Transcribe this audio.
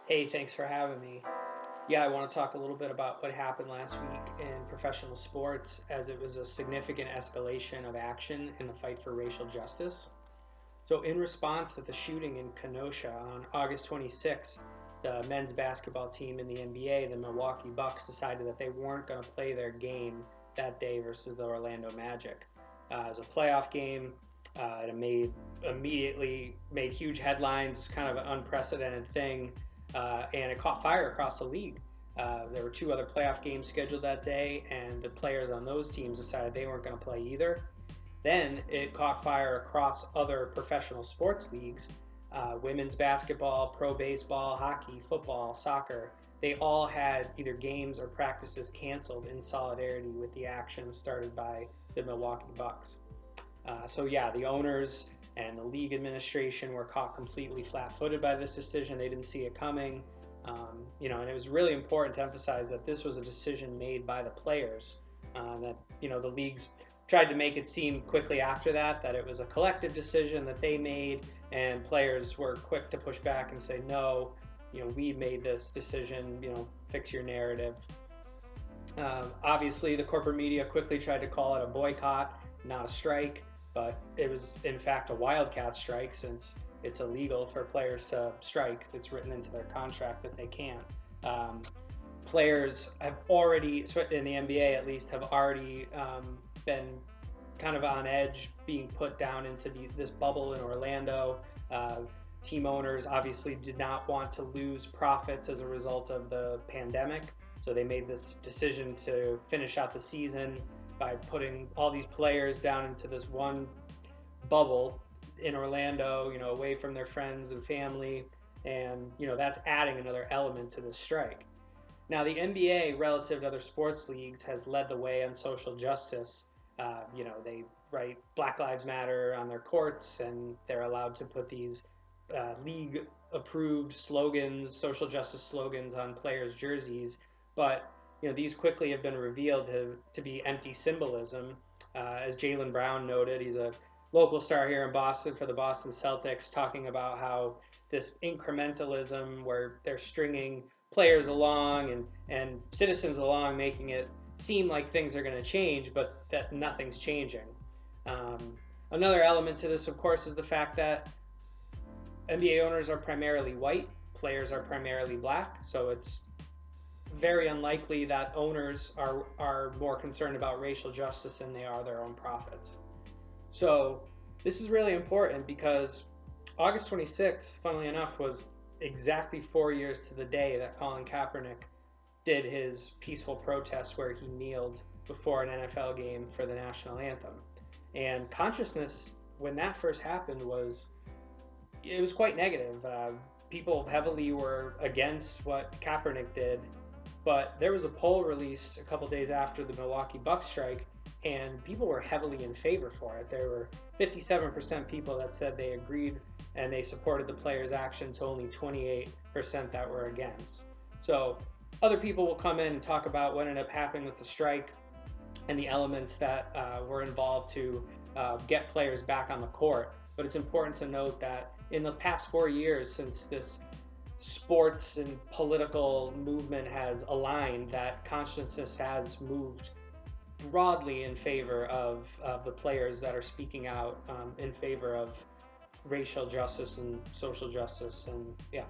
Hey, thanks for having me. Yeah, I want to talk a little bit about what happened last week in professional sports, as it was a significant escalation of action in the fight for racial justice. So, in response to the shooting in Kenosha on August 26th, the men's basketball team in the NBA, the Milwaukee Bucks, decided that they weren't going to play their game that day versus the Orlando Magic. It was a playoff game. It immediately made huge headlines, kind of an unprecedented thing, and it caught fire across the league. There were two other playoff games scheduled that day, and the players on those teams decided they weren't going to play either. Then it caught fire across other professional sports leagues. Women's basketball, pro baseball, hockey, football, soccer. They all had either games or practices canceled in solidarity with the action started by the Milwaukee Bucks. So the owners and the league administration were caught completely flat-footed by this decision. They didn't see it coming. And it was really important to emphasize that this was a decision made by the players. The leagues tried to make it seem quickly after that it was a collective decision that they made, and players were quick to push back and say, no, we made this decision, fix your narrative. Obviously, the corporate media quickly tried to call it a boycott, not a strike, but it was in fact a wildcat strike, since it's illegal for players to strike. It's written into their contract that they can't. Players have already, in the NBA at least, have already been kind of on edge, being put down into this bubble in Orlando. Team owners obviously did not want to lose profits as a result of the pandemic, so they made this decision to finish out the season by putting all these players down into this one bubble in Orlando, away from their friends and family, and that's adding another element to the strike. Now, the NBA, relative to other sports leagues, has led the way on social justice. They write Black Lives Matter on their courts, and they're allowed to put these league-approved slogans, social justice slogans, on players' jerseys. But these quickly have been revealed to be empty symbolism. As Jaylen Brown noted, he's a local star here in Boston for the Boston Celtics, talking about how this incrementalism, where they're stringing players along and citizens along, making it seem like things are going to change, but that nothing's changing. Another element to this, of course, is the fact that NBA owners are primarily white, players are primarily black, so it's very unlikely that owners are more concerned about racial justice than they are their own profits. So this is really important, because August 26th, funnily enough, was exactly 4 years to the day that Colin Kaepernick did his peaceful protest where he kneeled before an NFL game for the national anthem. And consciousness, when that first happened, was quite negative. People heavily were against what Kaepernick did, but there was a poll released a couple days after the Milwaukee Bucks strike, and people were heavily in favor for it. There were 57% people that said they agreed and they supported the players' action, to only 28% that were against. So other people will come in and talk about what ended up happening with the strike and the elements that were involved to get players back on the court. But it's important to note that in the past 4 years, since this sports and political movement has aligned, that consciousness has moved broadly in favor of the players that are speaking out in favor of racial justice and social justice. And yeah.